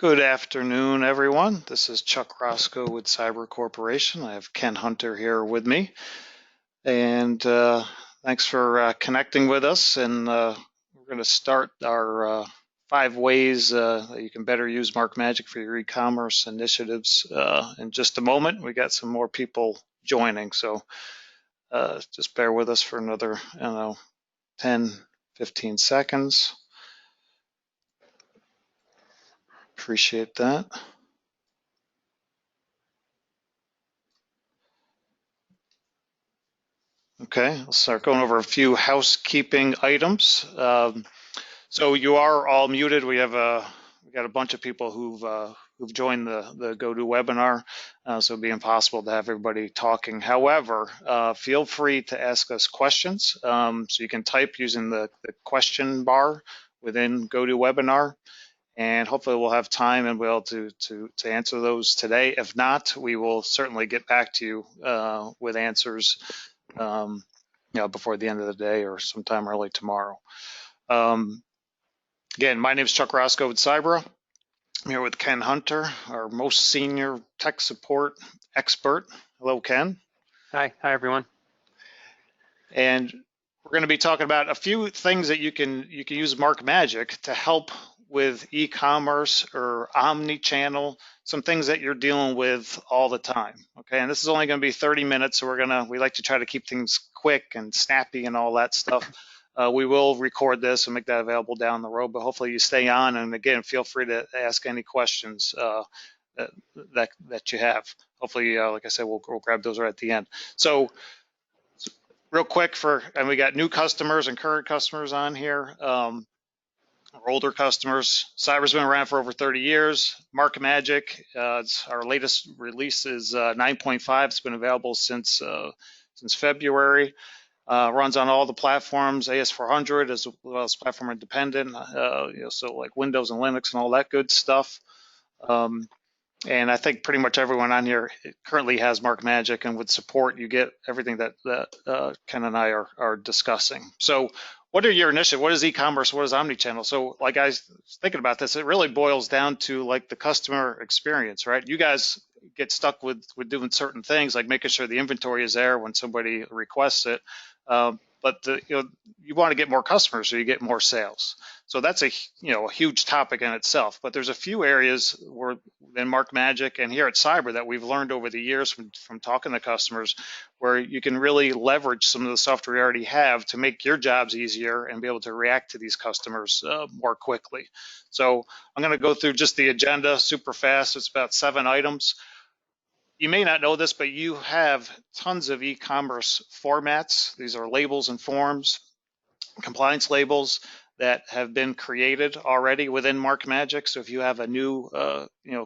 Good afternoon, everyone. This is Chuck Roscoe with Cyber Corporation. I have Ken Hunter here with me. And thanks for connecting with us. And we're going to start our 5 ways that you can better use MarkMagic for your e-commerce initiatives in just a moment. We got some more people joining, so just bear with us for another, 10, 15 seconds. Appreciate that. Okay, I'll start going over a few housekeeping items. So you are all muted. We got a bunch of people who've joined the GoToWebinar, so it'd be impossible to have everybody talking. However, feel free to ask us questions. So you can type using the question bar within GoToWebinar, and hopefully we'll have time and we'll be able to answer those today. If not, we will certainly get back to you with answers before the end of the day or sometime early tomorrow. Again, my name is Chuck Roscoe with Cyber. I'm here with Ken Hunter, our most senior tech support expert. Hello, Ken. Hi everyone. And we're going to be talking about a few things that you can use MarkMagic to help with e-commerce or omnichannel, some things that you're dealing with all the time. Okay, and this is only going to be 30 minutes, so we like to try to keep things quick and snappy and all that stuff. We will record this and make that available down the road, but hopefully you stay on, and again, feel free to ask any questions that you have. Hopefully, like I said, we'll grab those right at the end. So real quick, and we got new customers and current customers on here. Or older customers. Cyber's been around for over 30 years. MarkMagic, our latest release is 9.5. It's been available since February. Runs on all the platforms, AS400 as well as platform independent. So like Windows and Linux and all that good stuff. And I think pretty much everyone on here currently has MarkMagic, and with support, you get everything that Ken and I are discussing. So what are your initiatives? What is e-commerce? What is omnichannel? So like I was thinking about this, it really boils down to like the customer experience, right? You guys get stuck with doing certain things, like making sure the inventory is there when somebody requests it. But you want to get more customers, so you get more sales. So that's a huge topic in itself. But there's a few areas where in MarkMagic and here at Cyber that we've learned over the years from talking to customers, where you can really leverage some of the software you already have to make your jobs easier and be able to react to these customers more quickly. So I'm going to go through just the agenda super fast. It's about 7 items. You may not know this, but you have tons of e-commerce formats. These are labels and forms, compliance labels that have been created already within MarkMagic. So if you have a new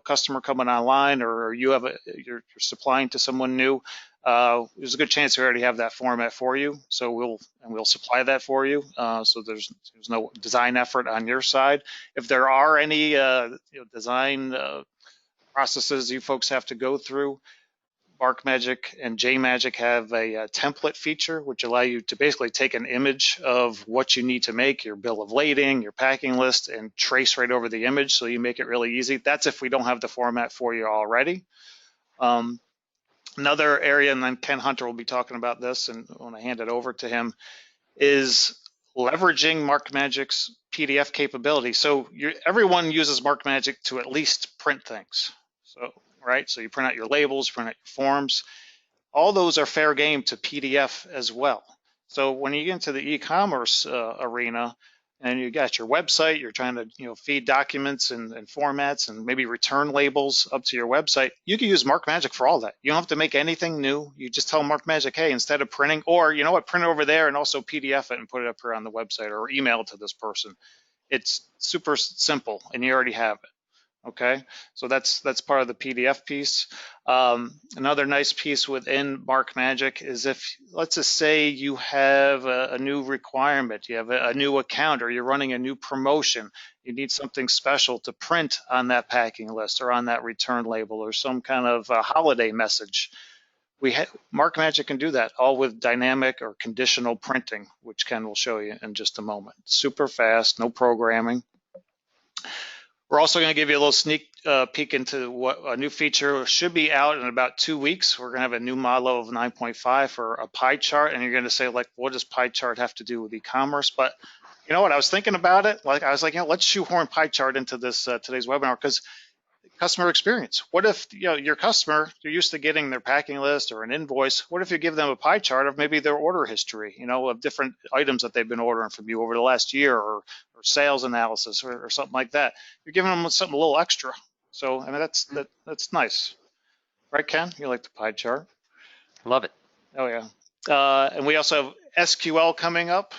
customer coming online, or you're supplying to someone new, there's a good chance we already have that format for you. So we'll supply that for you. So there's no design effort on your side. If there are any design processes you folks have to go through, MarkMagic and JMagic have a template feature, which allow you to basically take an image of what you need to make, your bill of lading, your packing list, and trace right over the image, so you make it really easy. That's if we don't have the format for you already. Another area, and then Ken Hunter will be talking about this, and when I hand it over to him, is leveraging MarkMagic's PDF capability. So everyone uses MarkMagic to at least print things. So you print out your labels, print out your forms. All those are fair game to PDF as well. So when you get into the e-commerce arena and you got your website, you're trying to feed documents and formats and maybe return labels up to your website, you can use MarkMagic for all that. You don't have to make anything new. You just tell MarkMagic, hey, instead of printing, or you know what, print it over there and also PDF it and put it up here on the website, or email it to this person. It's super simple and you already have it. Okay, so that's part of the PDF piece. Another nice piece within MarkMagic is if, let's just say you have a new requirement, you have a new account, or you're running a new promotion, you need something special to print on that packing list or on that return label or some kind of holiday message. MarkMagic can do that all with dynamic or conditional printing, which Ken will show you in just a moment. Super fast, no programming. We're also going to give you a little sneak peek into what a new feature should be out in about 2 weeks. We're going to have a new model of 9.5 for a pie chart, and you're going to say, like, what does pie chart have to do with e-commerce? But you know what? I was thinking about it. Like, I was like, let's shoehorn pie chart into this today's webinar, because customer experience. What if your customer, you're used to getting their packing list or an invoice? What if you give them a pie chart of maybe their order history, of different items that they've been ordering from you over the last year, or sales analysis, or something like that? You're giving them something a little extra. So I mean, that's nice, right, Ken? You like the pie chart? Love it. Oh yeah. And we also have SQL coming up.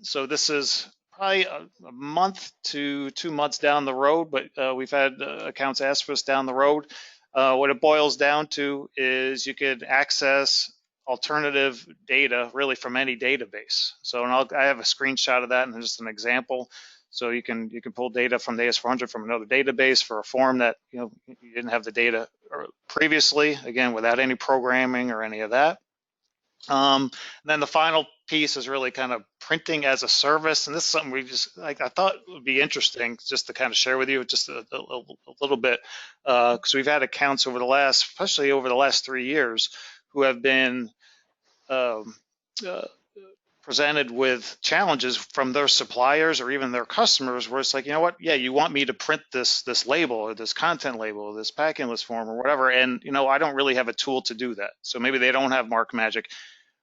So this is probably a month to 2 months down the road, but we've had accounts ask for us down the road. What it boils down to is you could access alternative data really from any database. So, and I have a screenshot of that and just an example. So you can pull data from the AS400 from another database for a form that you didn't have the data previously, again, without any programming or any of that. And then the final piece is really kind of printing as a service, and this is something we just I thought would be interesting just to kind of share with you just a little bit, because we've had accounts especially over the last 3 years, who have been presented with challenges from their suppliers or even their customers, where it's like, you know what, yeah, you want me to print this label or this content label or this packing list form or whatever, and I don't really have a tool to do that. So maybe they don't have MarkMagic.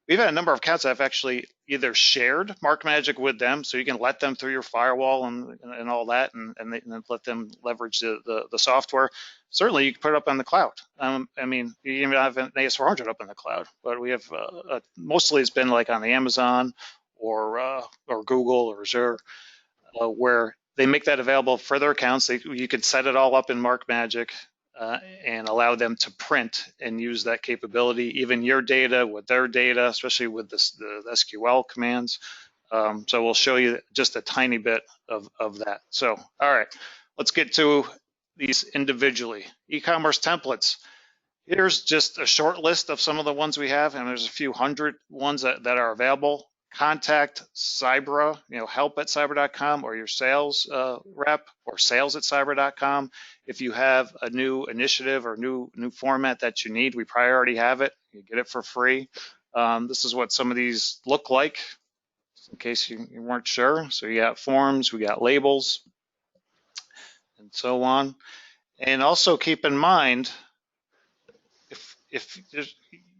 We've had a number of accounts that have actually either shared MarkMagic with them, so you can let them through your firewall and all that, and let them leverage the software. Certainly, you can put it up on the cloud. I mean, you even have an AS400 up in the cloud, but we have mostly it's been like on the Amazon or Google or Azure, where they make that available for their accounts. You could set it all up in MarkMagic. And allow them to print and use that capability, even your data with their data, especially with the SQL commands. So we'll show you just a tiny bit of that. So, all right, let's get to these individually. E-commerce templates. Here's just a short list of some of the ones we have, and there's a few hundred ones that are available. Contact Cybra, help@cybra.com, or your sales rep, or sales@cybra.com. If you have a new initiative or new format that you need, we probably already have it. You get it for free. This is what some of these look like, in case you weren't sure. So you got forms, we got labels, and so on. And also keep in mind, if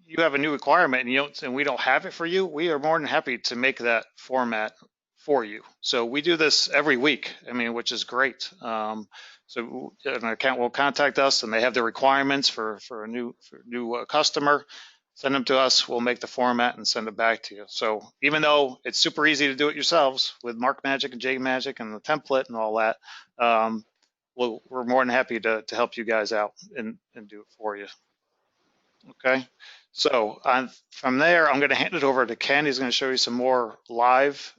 you have a new requirement and we don't have it for you, we are more than happy to make that format for you. So we do this every week, which is great. So an account will contact us and they have the requirements for a new customer. Send them to us, we'll make the format and send it back to you. So even though it's super easy to do it yourselves with MarkMagic and JMagic and the template and all that, we're more than happy to help you guys out and do it for you. Okay, so from there, I'm going to hand it over to Ken. He's going to show you some more live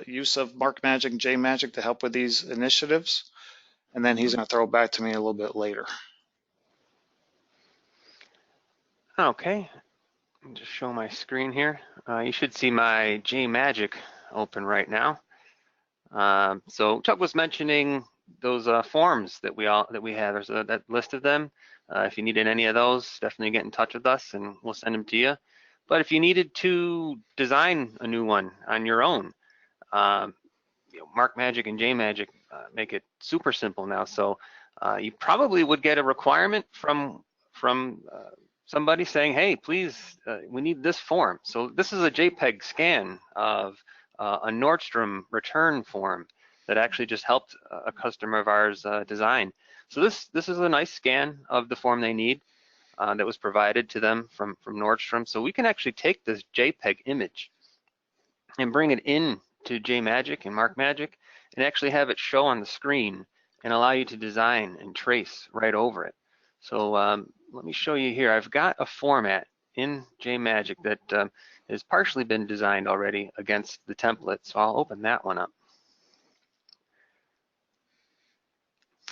use of MarkMagic and JMagic to help with these initiatives, and then he's going to throw it back to me a little bit later. Okay, just show my screen here. You should see my JMagic open right now. So Chuck was mentioning those forms that we have. There's that list of them. If you needed any of those, definitely get in touch with us and we'll send them to you. But if you needed to design a new one on your own, MarkMagic and JMagic make it super simple now. So you probably would get a requirement from somebody saying, hey, please, we need this form. So this is a JPEG scan of a Nordstrom return form that actually just helped a customer of ours design. So this is a nice scan of the form they need that was provided to them from Nordstrom. So we can actually take this JPEG image and bring it in to JMagic and MarkMagic and actually have it show on the screen and allow you to design and trace right over it. So let me show you here. I've got a format in JMagic that has partially been designed already against the template. So I'll open that one up.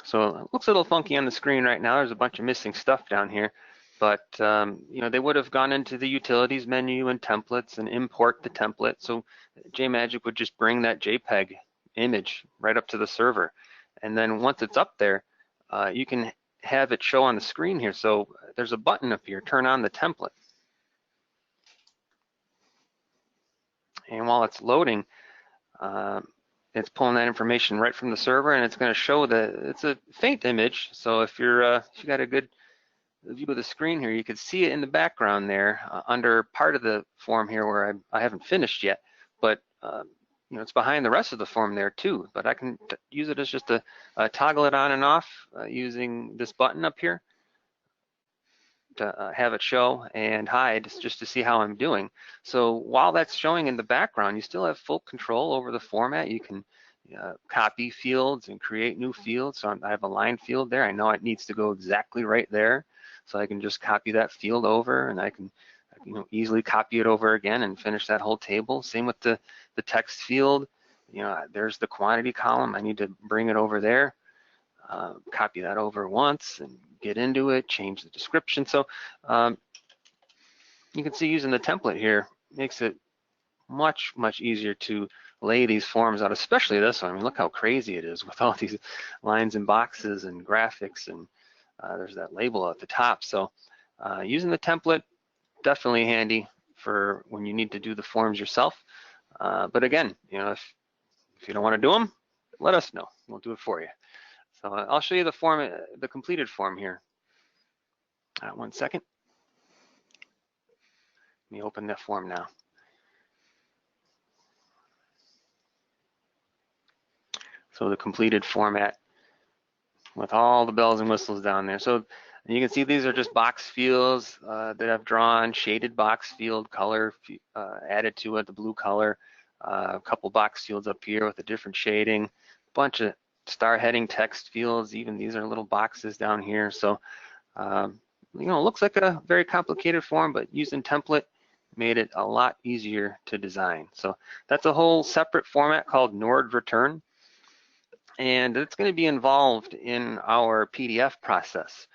So it looks a little funky on the screen right now. There's a bunch of missing stuff down here, but they would have gone into the utilities menu and templates and import the template. So JMagic would just bring that JPEG image right up to the server, And then once it's up there, you can have it show on the screen here. So there's a button up here, turn on the template. And while it's loading, it's pulling that information right from the server, and it's going to show it's a faint image. So if you got a good view of the screen here, you can see it in the background there under part of the form here where I haven't finished yet, but it's behind the rest of the form there too. But I can use it as just to toggle it on and off using this button up here to have it show and hide just to see how I'm doing. So while that's showing in the background, you still have full control over the format. You can copy fields and create new fields. So I have a line field there. I know it needs to go exactly right there. So I can just copy that field over, and I can easily copy it over again and finish that whole table. Same with the text field. There's the quantity column. I need to bring it over there. Copy that over once and get into it, change the description. So you can see using the template here makes it much, much easier to lay these forms out, especially this one. I mean, look how crazy it is with all these lines and boxes and graphics, and there's that label at the top. So using the template, definitely handy for when you need to do the forms yourself. But again, if you don't want to do them, let us know. We'll do it for you. So I'll show you the form, the completed form here. 1 second. Let me open that form now. So the completed format with all the bells and whistles down there. So you can see these are just box fields that I've drawn, shaded box field, color added to it, the blue color, a couple box fields up here with a different shading, a bunch of star heading text fields. Even these are little boxes down here. So it looks like a very complicated form, but using template made it a lot easier to design. So that's a whole separate format called Nord Return, and it's going to be involved in our PDF process.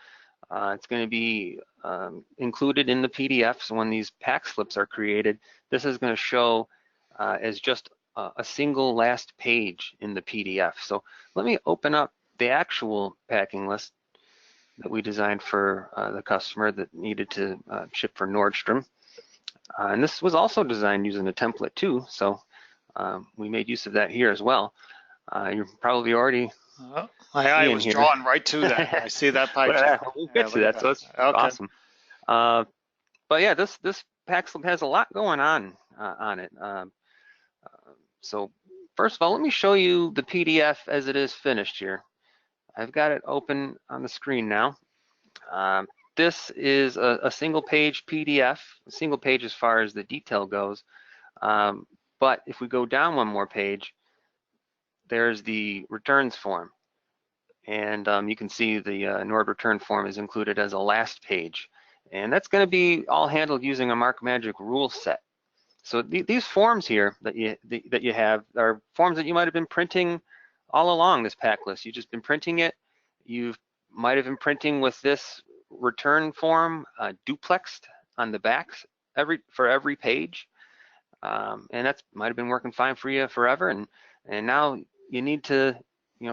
It's going to be included in the PDF. So when these pack slips are created, this is going to show as just a single last page in the PDF. So let me open up the actual packing list that we designed for the customer that needed to ship for Nordstrom. And this was also designed using a template too. So we made use of that here as well. You're probably already my eye was drawn right to that. I see that pipe. We'll get to that, so that's awesome. But yeah, this pack slip has a lot going on it. So first of all, let me show you the PDF as it is finished here. I've got it open on the screen now. This is a single page PDF, a single page as far as the detail goes. But if we go down one more page, there's the returns form. And you can see the Nord return form is included as a last page. And that's going to be all handled using a MarkMagic rule set. So these forms here that you have are forms that you might have been printing all along this pack list. You've just been printing it. You might have been printing with this return form duplexed on the backs for every page. And that's might have been working fine for you forever. And now you need to,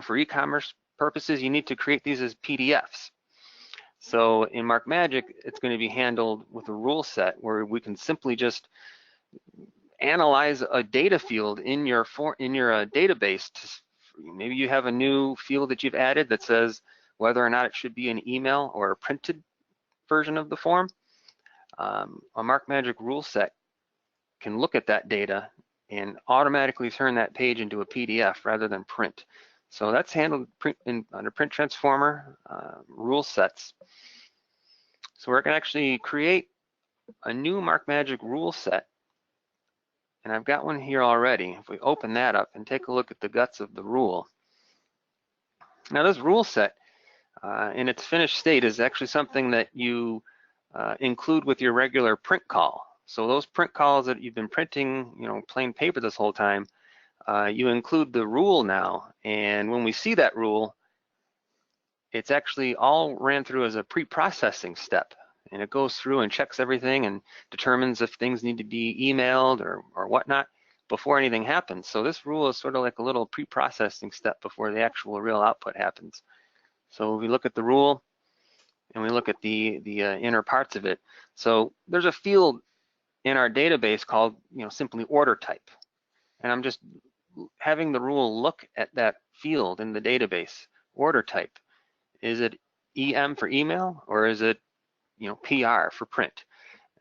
for e-commerce purposes, you need to create these as PDFs. So in MarkMagic, it's going to be handled with a rule set where we can simply just analyze a data field in your database. Maybe you have a new field that you've added that says whether or not it should be an email or a printed version of the form. A MarkMagic rule set can look at that data and automatically turn that page into a PDF rather than print. So that's handled under Print Transformer rule sets. So we're going to actually create a new MarkMagic rule set. And I've got one here already. If we open that up and take a look at the guts of the rule. Now this rule set in its finished state is actually something that you include with your regular print call. So those print calls that you've been printing, plain paper this whole time, you include the rule now. And when we see that rule, it's actually all ran through as a pre-processing step. And it goes through and checks everything and determines if things need to be emailed or whatnot. before anything happens. So this rule is sort of like a little pre-processing step before the actual real output happens. So we look at the rule and we look at the inner parts of it. So there's a field in our database called, simply order type. And I'm just having the rule look at that field in the database, order type. Is it EM for email, or is it, PR for print?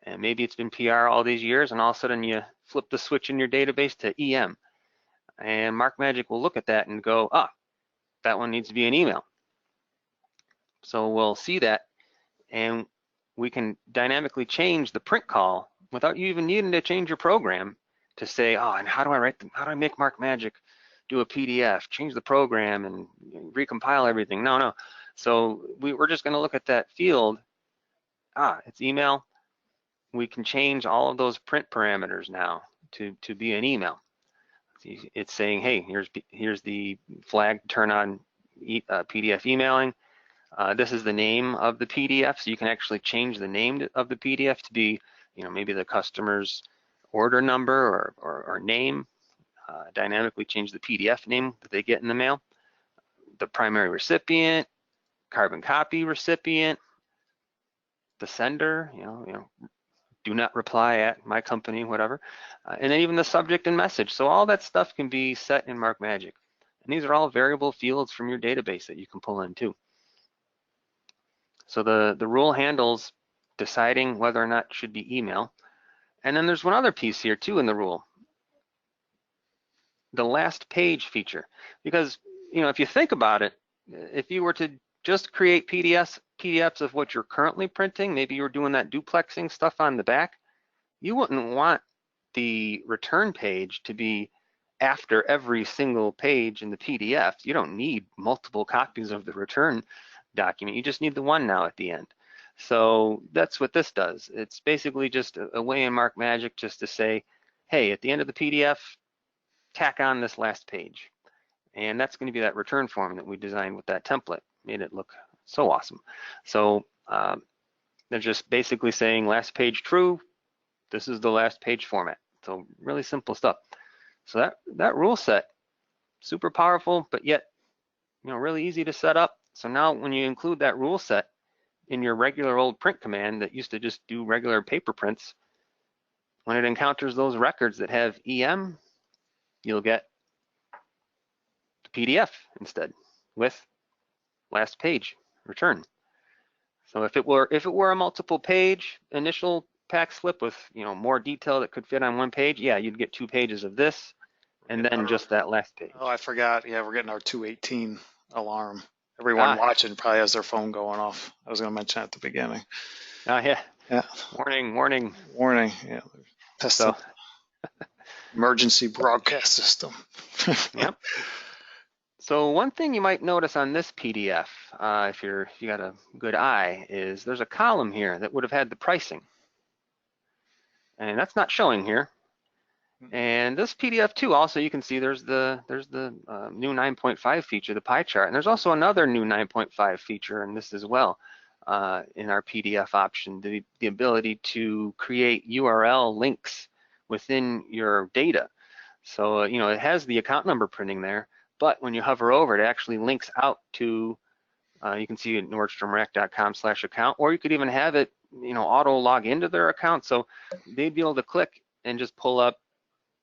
And maybe it's been PR all these years, and all of a sudden you flip the switch in your database to EM. And MarkMagic will look at that and go, that one needs to be an email. So we'll see that, and we can dynamically change the print call without you even needing to change your program to say, and how do I make MarkMagic do a PDF, change the program and recompile everything? No. So we're just gonna look at that field. It's email. We can change all of those print parameters now to be an email. It's saying, hey, here's the flag to turn on PDF emailing. This is the name of the PDF, so you can actually change the name of the PDF to be, maybe the customer's order number or name. Dynamically change the PDF name that they get in the mail. The primary recipient, carbon copy recipient, the sender, do not reply at my company, whatever, and then even the subject and message. So all that stuff can be set in MarkMagic. And these are all variable fields from your database that you can pull in too. So the rule handles deciding whether or not it should be email. And then there's one other piece here too in the rule, the last page feature. Because, if you think about it, if you were to just create PDFs of what you're currently printing, maybe you're doing that duplexing stuff on the back, you wouldn't want the return page to be after every single page in the PDF. You don't need multiple copies of the return document. You just need the one now at the end. So that's what this does. It's basically just a way in MarkMagic just to say, hey, at the end of the PDF, tack on this last page. And that's going to be that return form that we designed with that template. Made it look so awesome. So they're just basically saying last page true, this is the last page format. So really simple stuff. So that rule set, super powerful, but yet really easy to set up. So now when you include that rule set in your regular old print command that used to just do regular paper prints, when it encounters those records that have EM, you'll get the PDF instead with last page return. So if it were a multiple page initial pack slip with more detail that could fit on one page, yeah, you'd get 2 pages of this and then just that last page. Oh, I forgot. Yeah, we're getting our 218 alarm. Everyone watching probably has their phone going off. I was going to mention at the beginning. Yeah. Yeah. Warning. Yeah. Testing. Emergency broadcast system. Yep. So one thing you might notice on this PDF, if you got a good eye, is there's a column here that would have had the pricing, and that's not showing here. And this PDF too, also you can see there's the new 9.5 feature, the pie chart, and there's also another new 9.5 feature in this as well, in our PDF option, the ability to create URL links within your data. So it has the account number printing there, but when you hover over, it actually links out to, you can see at nordstromrack.com/account, or you could even have it auto log into their account, so they'd be able to click and just pull up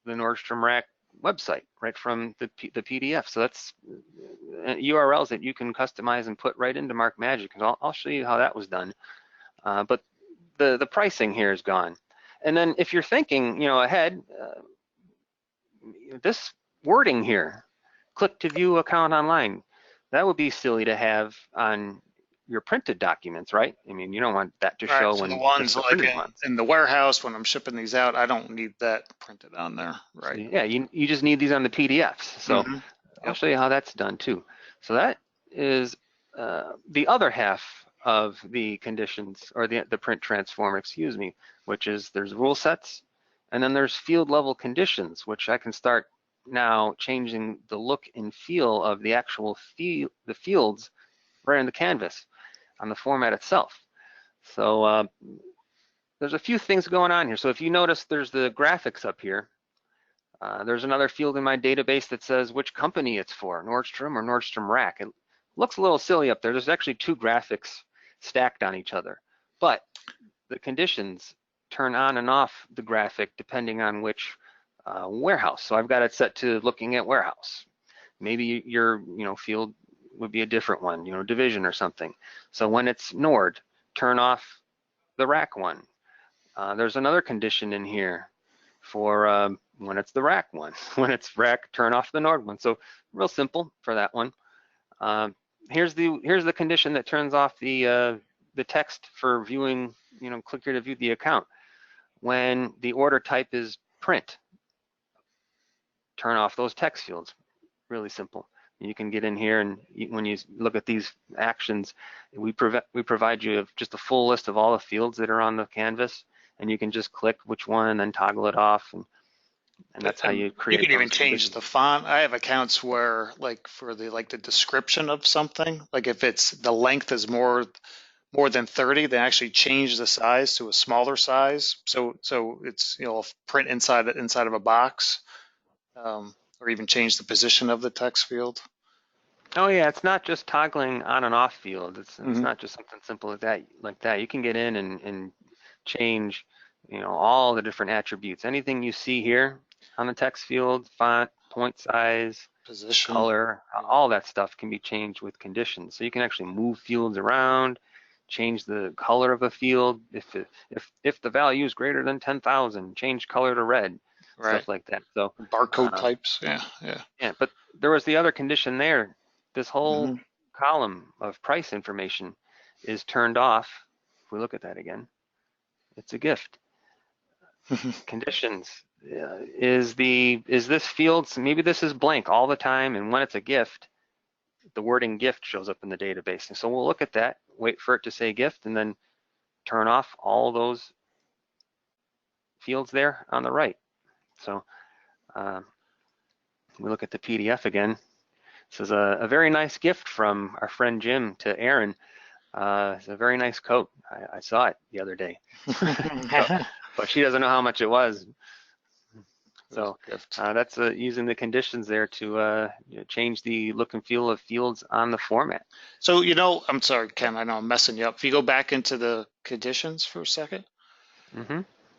the Nordstrom Rack website right from the PDF. So that's URLs that you can customize and put right into MarkMagic, and I'll show you how that was done. But the pricing here is gone. And then if you're thinking ahead, this wording here, click to view account online, that would be silly to have on your printed documents, right? I mean, you don't want that to show when the ones the like in the warehouse when I'm shipping these out, I don't need that printed on there, right? So, yeah, you just need these on the PDFs. So I'll show you how that's done too. So that is the other half of the conditions, or the print transform, excuse me, which is there's rule sets, and then there's field level conditions, which I can start now changing the look and feel of the actual the fields right in the canvas on the format itself. So there's a few things going on here. So if you notice, there's the graphics up here. There's another field in my database that says which company it's for, Nordstrom or Nordstrom Rack. It looks a little silly up there. There's actually two graphics stacked on each other, but the conditions turn on and off the graphic depending on which warehouse. So I've got it set to looking at warehouse. Maybe your field would be a different one, division or something. So when it's Nord, turn off the rack one. There's another condition in here for when it's the rack one. When it's rack, turn off the Nord one. So real simple for that one. Here's the condition that turns off the text for viewing, click here to view the account. When the order type is print, turn off those text fields. Really simple. You can get in here, and when you look at these actions, we provide you just a full list of all the fields that are on the canvas, and you can just click which one and then toggle it off, and that's how you create. You can even change the font. I have accounts where, like, for the description of something, like if it's the length is more than 30, they actually change the size to a smaller size. So it's print inside of a box, or even change the position of the text field. Oh yeah, it's not just toggling on and off field. It's not just something simple like that. You can get in and change, all the different attributes. Anything you see here on the text field, font, point size, position, color, all that stuff can be changed with conditions. So you can actually move fields around, change the color of a field. If the value is greater than 10,000, change color to red, right. Stuff like that. So barcode types, yeah. But there was the other condition there. This whole column of price information is turned off. If we look at that again, it's a gift. Conditions is this field, so maybe this is blank all the time, and when it's a gift, the wording gift shows up in the database. And so we'll look at that, wait for it to say gift, and then turn off all those fields there on the right. So we look at the PDF again. This is a very nice gift from our friend Jim to Aaron. It's a very nice coat. I saw it the other day, but she doesn't know how much it was. So that's using the conditions there to change the look and feel of fields on the format. So, I'm sorry, Ken, I know I'm messing you up. If you go back into the conditions for a second.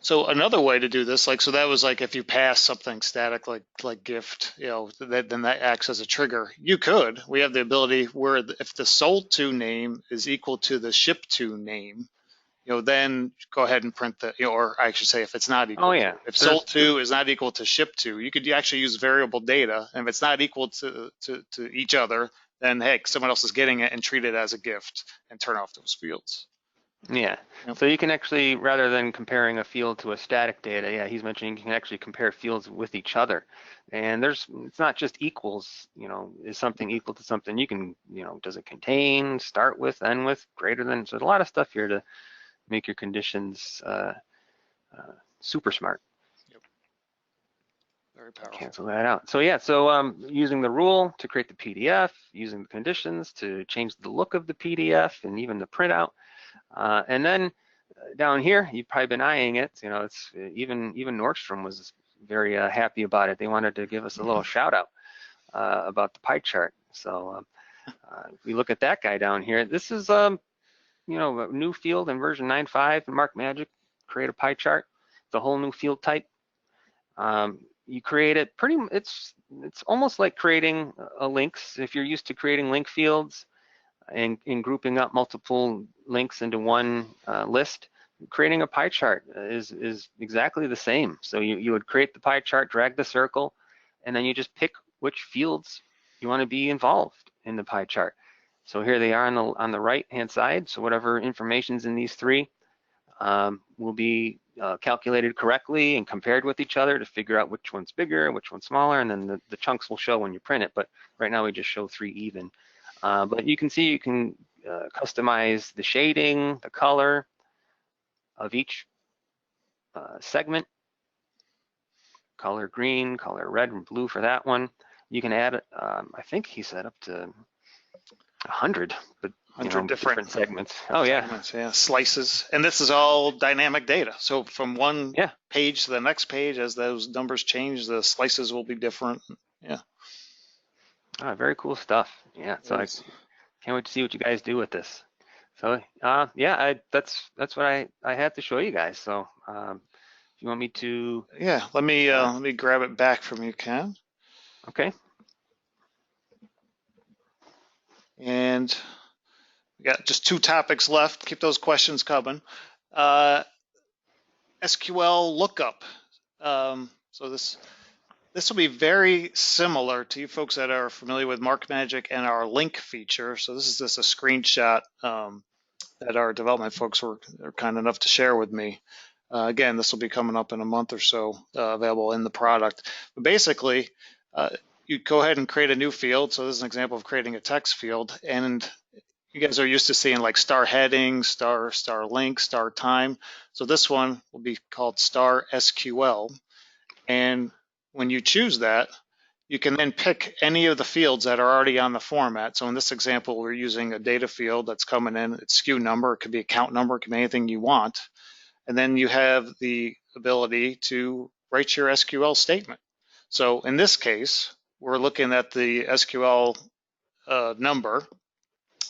So another way to do this, so that was if you pass something static like gift, then that acts as a trigger. We have the ability where if the sold to name is equal to the shipped to name, then go ahead and print the, or I should say if it's not equal. Oh yeah. If sold to is not equal to shipped to, you could actually use variable data, and if it's not equal to each other, then hey, someone else is getting it and treat it as a gift and turn off those fields. Yeah, so you can actually, rather than comparing a field to a static data, he's mentioning you can actually compare fields with each other. And it's not just equals, is something equal to something. You can, does it contain, start with, end with, greater than. So there's a lot of stuff here to make your conditions super smart. Yep. Very powerful. Cancel that out. So using the rule to create the PDF, using the conditions to change the look of the PDF and even the printout. And then down here, you've probably been eyeing it. It's even Nordstrom was very happy about it. They wanted to give us a little shout out about the pie chart. So we look at that guy down here. This is a new field in version 9.5 in MarkMagic. Create a pie chart. The whole new field type. You create it it's almost like creating links. If you're used to creating link fields and grouping up multiple links into one list, creating a pie chart is exactly the same. So you would create the pie chart, drag the circle, and then you just pick which fields you want to be involved in the pie chart. So here they are on the right hand side. So whatever information's in these three will be calculated correctly and compared with each other to figure out which one's bigger, which one's smaller, and then the chunks will show when you print it. But right now we just show 3 even. But you can see you can customize the shading, the color of each segment. Color green, color red and blue for that one. You can add, I think he said up to 100, but 100 different different segments. Oh yeah, segments, yeah, slices. And this is all dynamic data. So from one yeah. page to the next page, as those numbers change, the slices will be different. Yeah, Very cool stuff. Yeah, it so I is. can't wait to see what you guys do with this. So yeah, that's what I had to show you guys. So if you want me to, Yeah, let me grab it back from you, Ken. okay, And we got just two topics left. Keep those questions coming. Uh, SQL lookup. So this will be very similar to you folks that are familiar with MarkMagic and our link feature. So this is just a screenshot that our development folks were kind enough to share with me. Again, this will be coming up in a month or so, available in the product. But basically, you go ahead and create a new field. So this is an example of creating a text field, and you guys are used to seeing like star heading, star link, star time. So this one will be called star SQL. And when you choose that, you can then pick any of the fields that are already on the format. So in this example, we're using a data field that's coming in. It's SKU number. It could be account number. It could be anything you want. And then you have the ability to write your SQL statement. So in this case, we're looking at the SQL number,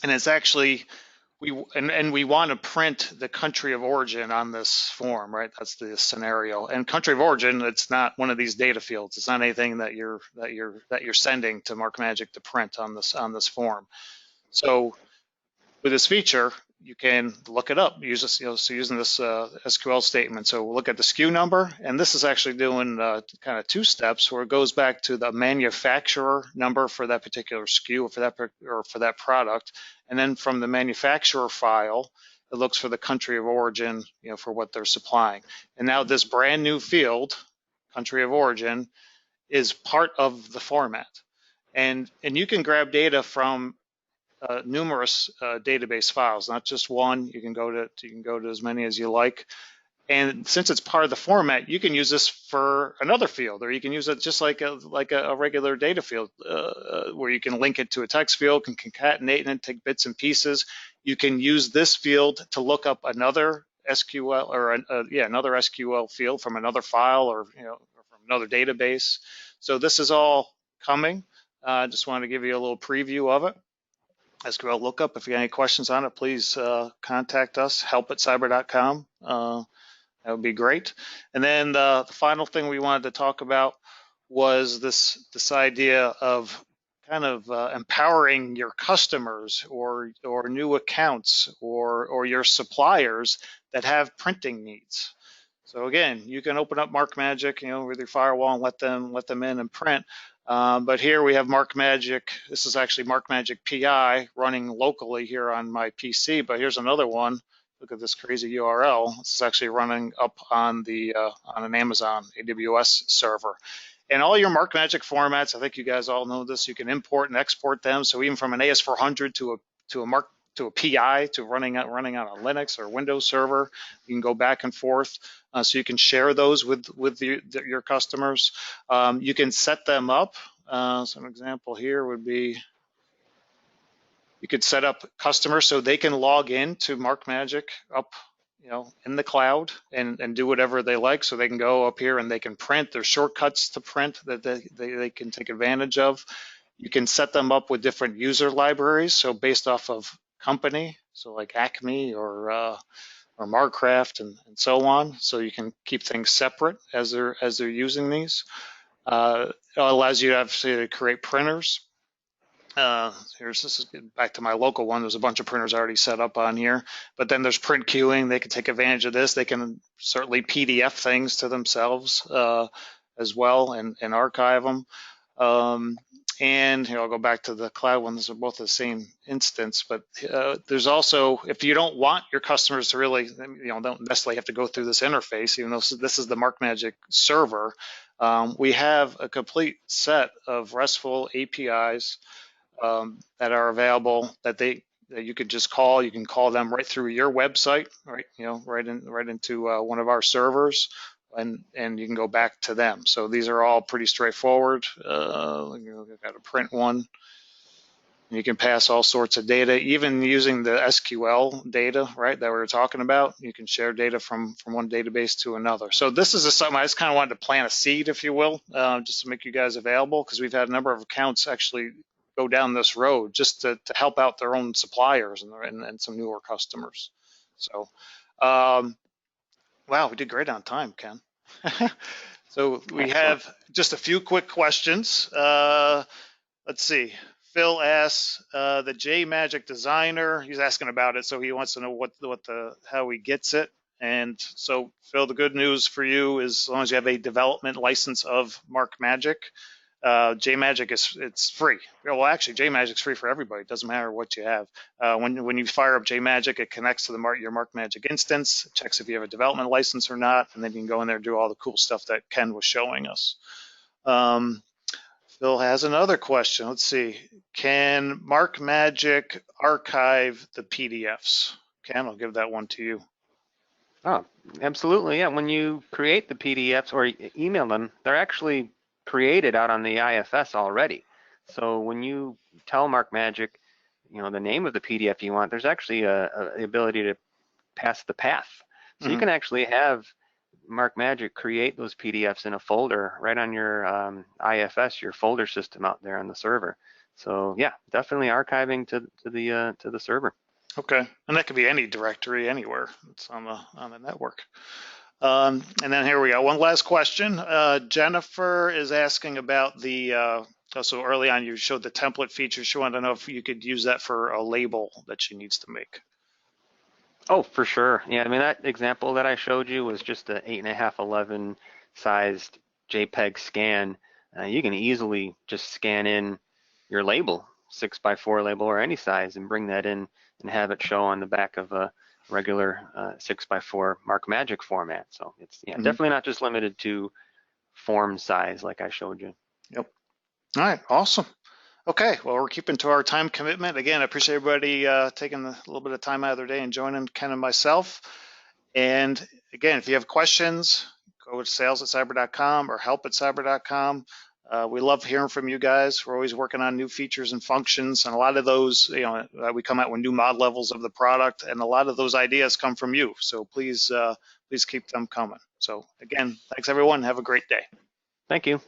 and it's actually we want to print the country of origin on this form, right? That's the scenario. And country of origin, it's not one of these data fields. It's not anything that you're sending to MarkMagic to print on this form. So with this feature, you can look it up. Use this, so using this SQL statement. So we'll look at the SKU number, and this is actually doing kind of two steps, where it goes back to the manufacturer number for that particular SKU or for that product, and then from the manufacturer file, it looks for the country of origin, for what they're supplying. And now this brand new field, country of origin, is part of the format, and you can grab data from numerous database files, not just one. You can go to as many as you like. And since it's part of the format, you can use this for another field, or you can use it just like a regular data field, where you can link it to a text field, can concatenate and take bits and pieces. You can use this field to look up another SQL or another SQL field from another file, or from another database. So this is all coming. Just wanted to give you a little preview of it. SQL lookup. If you got any questions on it, please contact us, help@cyber.com. That would be great. And then the final thing we wanted to talk about was this idea of kind of empowering your customers or new accounts or your suppliers that have printing needs. So again, you can open up MarkMagic, with your firewall, and let them in and print. But here we have MarkMagic. This is actually MarkMagic PI running locally here on my PC. But here's another one. Look at this crazy URL. This is actually running up on an Amazon AWS server. And all your MarkMagic formats, I think you guys all know this. You can import and export them. So even from an AS400 to a PI to running on a Linux or Windows server, you can go back and forth. So you can share those with your customers. You can set them up. So an example here would be, you could set up customers so they can log in to MarkMagic up, in the cloud and do whatever they like. So they can go up here and they can print. There's shortcuts to print that they can take advantage of. You can set them up with different user libraries. So based off of company, so like Acme or Marcraft and so on. So you can keep things separate as they're using these. It allows you to create printers. This is back to my local one. There's a bunch of printers already set up on here, but then there's print queuing. They can take advantage of this. They can certainly PDF things to themselves as well and archive them. And I'll go back to the cloud one. These are both the same instance, but there's also, if you don't want your customers to really, don't necessarily have to go through this interface, even though this is the MarkMagic server, we have a complete set of RESTful APIs that are available that you could just call. You can call them right through your website, right? Right into one of our servers. And you can go back to them. So these are all pretty straightforward. I've got a print one. You can pass all sorts of data, even using the SQL data, right, that we were talking about. You can share data from one database to another. So this is something I just kind of wanted to plant a seed, if you will, just to make you guys available, because we've had a number of accounts actually go down this road just to help out their own suppliers and some newer customers. So, wow, we did great on time, Ken. So we Excellent. have just a few quick questions. Let's see. Phil asks the JMagic designer. He's asking about it, so he wants to know how he gets it. And so, Phil, the good news for you is as long as you have a development license of MarkMagic, JMagic it's free. Well, actually, JMagic's free for everybody. It doesn't matter what you have. When you fire up JMagic, it connects to your MarkMagic instance, checks if you have a development license or not, and then you can go in there and do all the cool stuff that Ken was showing us. Phil has another question. Let's see. Can MarkMagic archive the PDFs? Ken, I'll give that one to you. Oh, absolutely. Yeah. When you create the PDFs or email them, they're actually created out on the IFS already. So when you tell MarkMagic, the name of the PDF you want, there's actually the ability to pass the path. So you can actually have MarkMagic create those PDFs in a folder right on your IFS, your folder system out there on the server. So yeah, definitely archiving to the server. Okay, and that could be any directory anywhere. It's on the network. And then here we go. One last question. Jennifer is asking about so early on you showed the template feature. She wanted to know if you could use that for a label that she needs to make. Oh, for sure. Yeah, I mean, that example that I showed you was just an 8.5:11 sized JPEG scan. You can easily just scan in your label, 6x4 label or any size, and bring that in and have it show on the back of a regular 6x4 MarkMagic format. So it's definitely not just limited to form size like I showed you. Yep. All right. Awesome. Okay. Well, we're keeping to our time commitment. Again, I appreciate everybody taking a little bit of time out of their day and joining Ken and myself. And again, if you have questions, go to sales@cyber.com or help@cyber.com. We love hearing from you guys. We're always working on new features and functions, and a lot of those, we come out with new mod levels of the product, and a lot of those ideas come from you. So please keep them coming. So again, thanks everyone. Have a great day. Thank you.